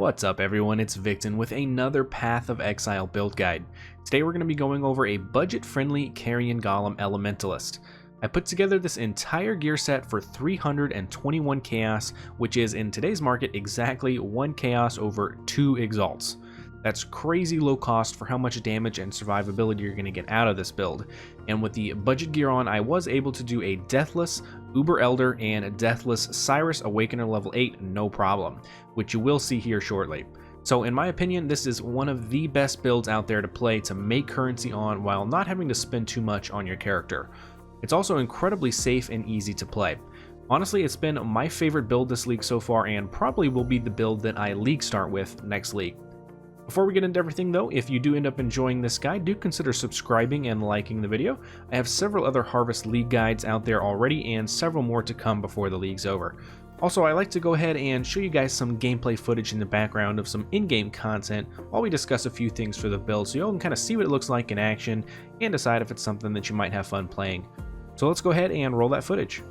What's up everyone, it's Victon with another Path of Exile build guide. Today we're going to be going over a budget-friendly Carrion Golem Elementalist. I put together this entire gear set for 321 Chaos, which is in today's market exactly 1 Chaos over 2 Exalts. That's crazy low cost for how much damage and survivability you're going to get out of this build. And with the budget gear on, I was able to do a Deathless Uber Elder and Deathless Cyrus Awakener level 8 no problem, which you will see here shortly. So in my opinion, this is one of the best builds out there to play to make currency on while not having to spend too much on your character. It's also incredibly safe and easy to play. Honestly, it's been my favorite build this league so far and probably will be the build that I league start with next league. Before we get into everything though, if you do end up enjoying this guide, do consider subscribing and liking the video. I have several other Harvest League guides out there already and several more to come before the league's over. Also, I like to go ahead and show you guys some gameplay footage in the background of some in-game content while we discuss a few things for the build so y'all can kind of see what it looks like in action and decide if it's something that you might have fun playing. So let's go ahead and roll that footage.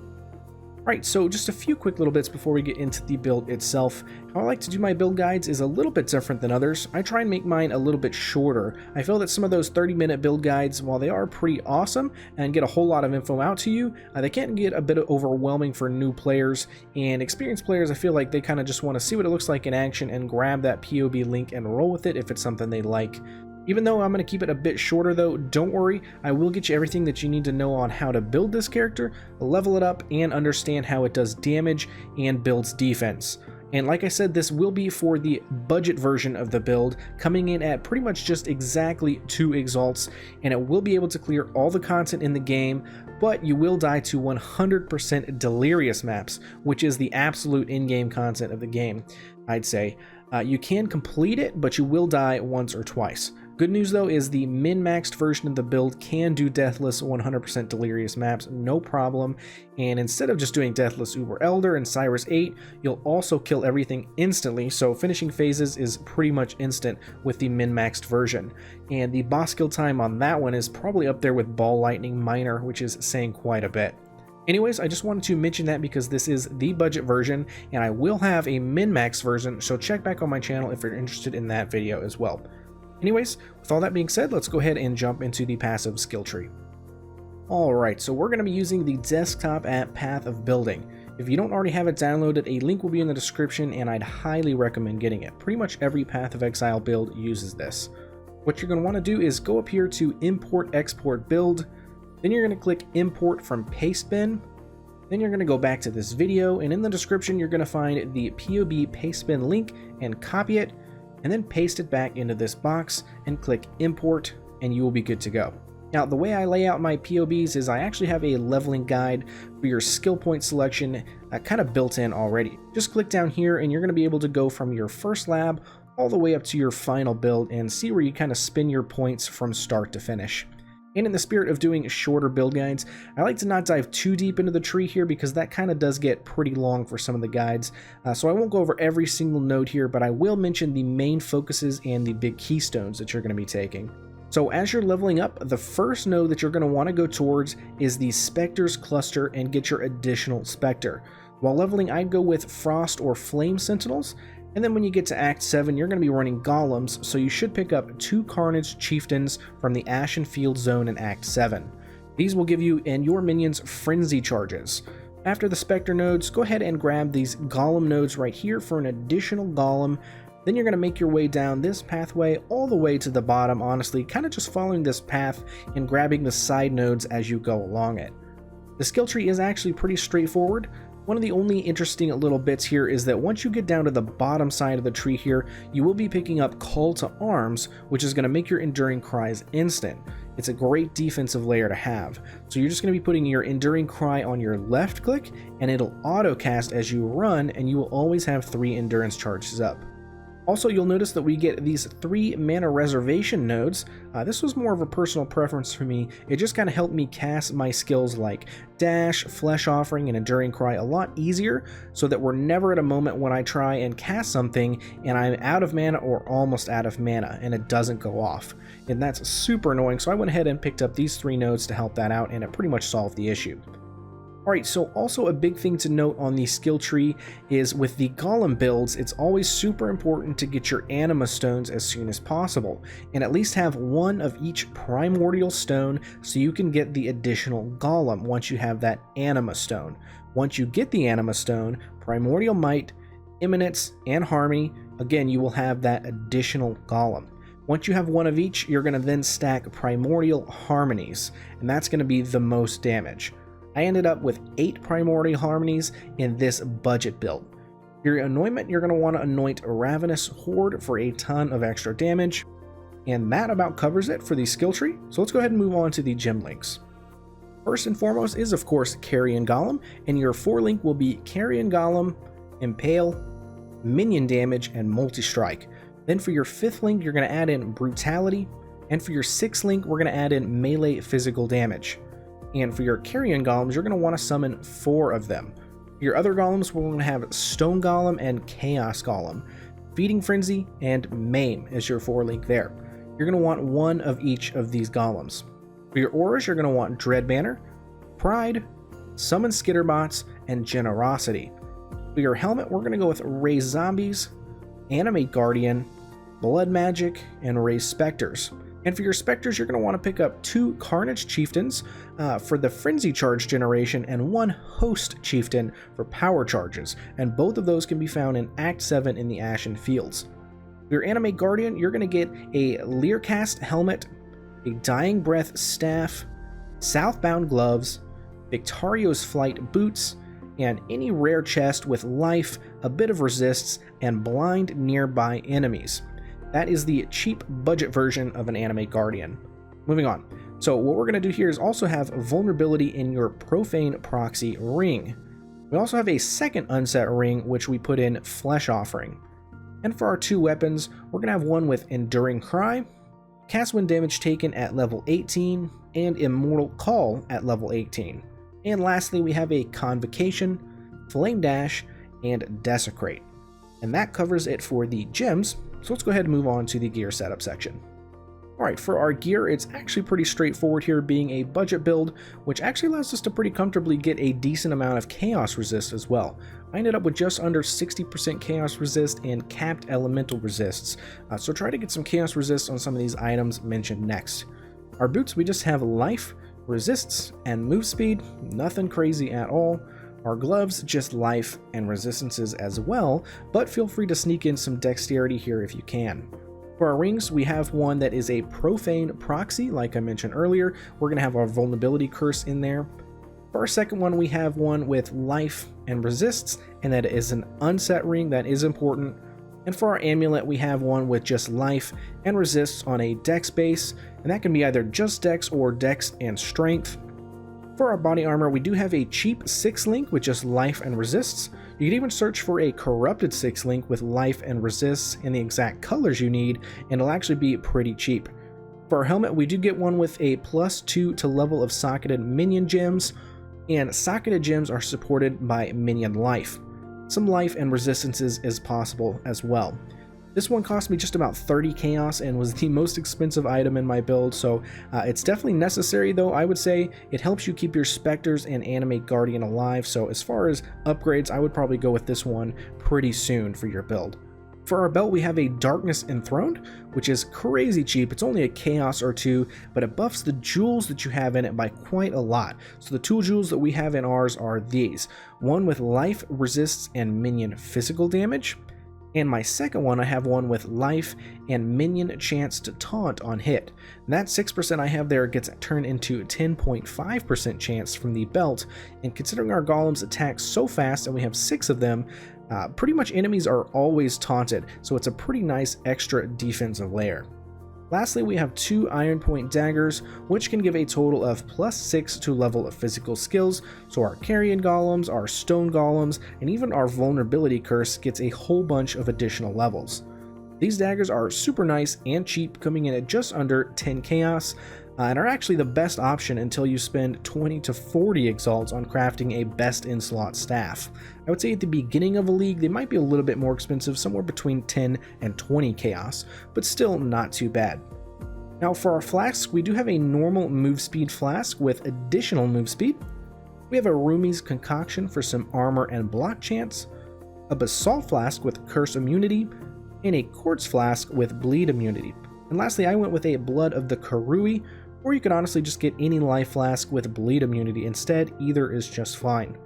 Alright, so just a few quick little bits before we get into the build itself. How I like to do my build guides is a little bit different than others. I try and make mine a little bit shorter. I feel that some of those 30-minute build guides, while they are pretty awesome and get a whole lot of info out to you, they can get a bit overwhelming for new players, and experienced players I feel like they kind of just want to see what it looks like in action and grab that POB link and roll with it if it's something they like. Even though I'm going to keep it a bit shorter though, don't worry, I will get you everything that you need to know on how to build this character, level it up, and understand how it does damage and builds defense. And like I said, this will be for the budget version of the build, coming in at pretty much just exactly 2 Exalts, and it will be able to clear all the content in the game, but you will die to 100% Delirious maps, which is the absolute in-game content of the game, I'd say. You can complete it, but you will die once or twice. Good news though is the min-maxed version of the build can do Deathless 100% Delirious maps, no problem, and instead of just doing Deathless Uber Elder and Cyrus 8, you'll also kill everything instantly, so finishing phases is pretty much instant with the min-maxed version. And the boss kill time on that one is probably up there with Ball Lightning Minor, which is saying quite a bit. Anyways, I just wanted to mention that because this is the budget version, and I will have a min-max version, so check back on my channel if you're interested in that video as well. Anyways, with all that being said, let's go ahead and jump into the passive skill tree. Alright, so we're going to be using the desktop app Path of Building. If you don't already have it downloaded, a link will be in the description and I'd highly recommend getting it. Pretty much every Path of Exile build uses this. What you're going to want to do is go up here to Import Export Build, then you're going to click Import from Pastebin, then you're going to go back to this video, and in the description you're going to find the POB Pastebin link and copy it, and then paste it back into this box and click import, and you will be good to go. Now the way I lay out my POBs is I actually have a leveling guide for your skill point selection kind of built in already. Just click down here and you're going to be able to go from your first lab all the way up to your final build and see where you kind of spin your points from start to finish. And in the spirit of doing shorter build guides, I like to not dive too deep into the tree here because that kind of does get pretty long for some of the guides. So I won't go over every single node here, but I will mention the main focuses and the big keystones that you're going to be taking. So as you're leveling up, the first node that you're going to want to go towards is the Spectres cluster and get your additional Spectre. While leveling, I'd go with Frost or Flame Sentinels. And then when you get to Act 7, you're going to be running Golems, so you should pick up 2 Carnage Chieftains from the Ashen Field Zone in Act 7. These will give you and your minions Frenzy charges. After the Spectre nodes, go ahead and grab these Golem nodes right here for an additional Golem. Then you're going to make your way down this pathway all the way to the bottom, honestly, kind of just following this path and grabbing the side nodes as you go along it. The skill tree is actually pretty straightforward. One of the only interesting little bits here is that once you get down to the bottom side of the tree here, you will be picking up Call to Arms, which is going to make your Enduring Cries instant. It's a great defensive layer to have. So you're just going to be putting your Enduring Cry on your left click, and it'll auto cast as you run, and you will always have 3 endurance charges up. Also, you'll notice that we get these 3 mana reservation nodes. This was more of a personal preference for me. It just kind of helped me cast my skills like Dash, Flesh Offering, and Enduring Cry a lot easier, so that we're never at a moment when I try and cast something and I'm out of mana or almost out of mana and it doesn't go off. And that's super annoying, so I went ahead and picked up these 3 nodes to help that out, and it pretty much solved the issue. Alright, so also a big thing to note on the skill tree is with the golem builds, it's always super important to get your anima stones as soon as possible, and at least have one of each primordial stone so you can get the additional golem once you have that anima stone. Once you get the anima stone, primordial might, imminence, and harmony, again you will have that additional golem. Once you have one of each, you're going to then stack primordial harmonies, and that's going to be the most damage. I ended up with 8 primordial harmonies in this budget build. Your anointment, you're going to want to anoint Ravenous Horde for a ton of extra damage, and that about covers it for the skill tree, so let's go ahead and move on to the gem links. First and foremost is of course Carrion Golem, and your 4 link will be Carrion Golem, Impale, Minion Damage, and Multi-Strike. Then for your 5th link, you're going to add in Brutality, and for your 6th link, we're going to add in Melee Physical Damage. And for your Carrion Golems, you're going to want to summon 4 of them. For your other Golems, we're going to have Stone Golem and Chaos Golem. Feeding Frenzy and Maim is your 4 link there. You're going to want one of each of these Golems. For your auras, you're going to want Dread Banner, Pride, Summon Skitterbots, and Generosity. For your helmet, we're going to go with Raise Zombies, Animate Guardian, Blood Magic, and Raise Specters. And for your Specters, you're going to want to pick up 2 Carnage Chieftains for the Frenzy Charge generation and 1 Host Chieftain for power charges, and both of those can be found in Act 7 in the Ashen Fields. For your Animate Guardian, you're going to get a Learcast Helmet, a Dying Breath Staff, Southbound Gloves, Victario's Flight Boots, and any rare chest with life, a bit of resists, and blind nearby enemies. That is the cheap budget version of an Animate Guardian. Moving on. So what we're going to do here is also have vulnerability in your Profane Proxy ring. We also have a second unset ring which we put in Flesh Offering. And for our 2 weapons, we're going to have one with Enduring Cry, cast when damage taken at level 18, and Immortal Call at level 18. And lastly, we have a Convocation, Flame Dash, and Desecrate. And that covers it for the gems, so let's go ahead and move on to the gear setup section. Alright, for our gear, it's actually pretty straightforward here, being a budget build, which actually allows us to pretty comfortably get a decent amount of chaos resist as well. I ended up with just under 60% chaos resist and capped elemental resists, so try to get some chaos resist on some of these items mentioned next. Our boots, we just have life, resists, and move speed, nothing crazy at all. Our gloves, just life and resistances as well, but feel free to sneak in some dexterity here if you can. For our rings, we have one that is a Profane Proxy, like I mentioned earlier. We're going to have our Vulnerability Curse in there. For our second one, we have one with life and resists, and that is an unset ring, that is important. And for our amulet, we have one with just life and resists on a dex base, and that can be either just dex or dex and strength. For our body armor, we do have a cheap 6 link with just life and resists. You can even search for a corrupted 6 link with life and resists in the exact colors you need, and it'll actually be pretty cheap. For our helmet, we do get one with a +2 to level of socketed minion gems, and socketed gems are supported by minion life. Some life and resistances is possible as well. This one cost me just about 30 chaos and was the most expensive item in my build, so it's definitely necessary, though I would say it helps you keep your Specters and Animate Guardian alive, so as far as upgrades, I would probably go with this one pretty soon for your build. For our belt, we have a Darkness Enthroned, which is crazy cheap. It's only a chaos or 2, but it buffs the jewels that you have in it by quite a lot. So the 2 jewels that we have in ours are these. One with life, resists, and minion physical damage. And my second one, I have one with life and minion chance to taunt on hit. And that 6% I have there gets turned into 10.5% chance from the belt, and considering our golems attack so fast and we have 6 of them, pretty much enemies are always taunted, so it's a pretty nice extra defensive layer. Lastly, we have 2 Iron Point daggers, which can give a total of +6 to level of physical skills, so our Carrion Golems, our Stone Golems, and even our Vulnerability Curse gets a whole bunch of additional levels. These daggers are super nice and cheap, coming in at just under 10 chaos, and are actually the best option until you spend 20 to 40 exalts on crafting a best in slot staff. I would say at the beginning of a league they might be a little bit more expensive, somewhere between 10 and 20 chaos, but still not too bad. Now for our flasks, we do have a normal move speed flask with additional move speed, We have a Rumi's Concoction for some armor and block chance, a Basalt Flask with Curse Immunity, and a Quartz Flask with Bleed Immunity. And lastly, I went with a Blood of the Karui, or you could honestly just get any Life Flask with Bleed Immunity instead, either is just fine.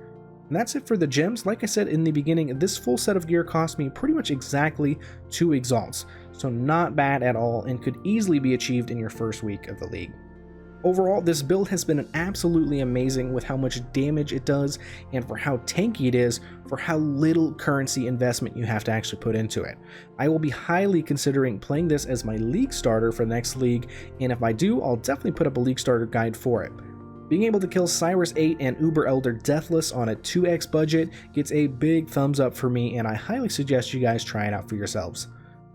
And that's it for the gems. Like I said in the beginning, this full set of gear cost me pretty much exactly 2 Exalts, so not bad at all and could easily be achieved in your first week of the league. Overall, this build has been absolutely amazing with how much damage it does and for how tanky it is for how little currency investment you have to actually put into it. I will be highly considering playing this as my league starter for the next league, and if I do, I'll definitely put up a league starter guide for it. Being able to kill Cyrus 8 and Uber Elder Deathless on a 2x budget gets a big thumbs up for me, and I highly suggest you guys try it out for yourselves.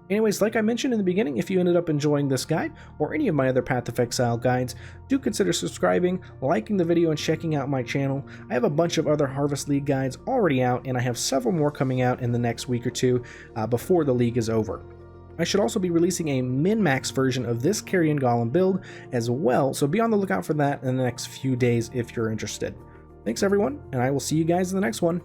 Anyways, like I mentioned in the beginning, if you ended up enjoying this guide or any of my other Path of Exile guides, do consider subscribing, liking the video, and checking out my channel. I have a bunch of other Harvest League guides already out, and I have several more coming out in the next week or two before the league is over. I should also be releasing a min-max version of this Carrion Golem build as well, so be on the lookout for that in the next few days if you're interested. Thanks everyone, and I will see you guys in the next one.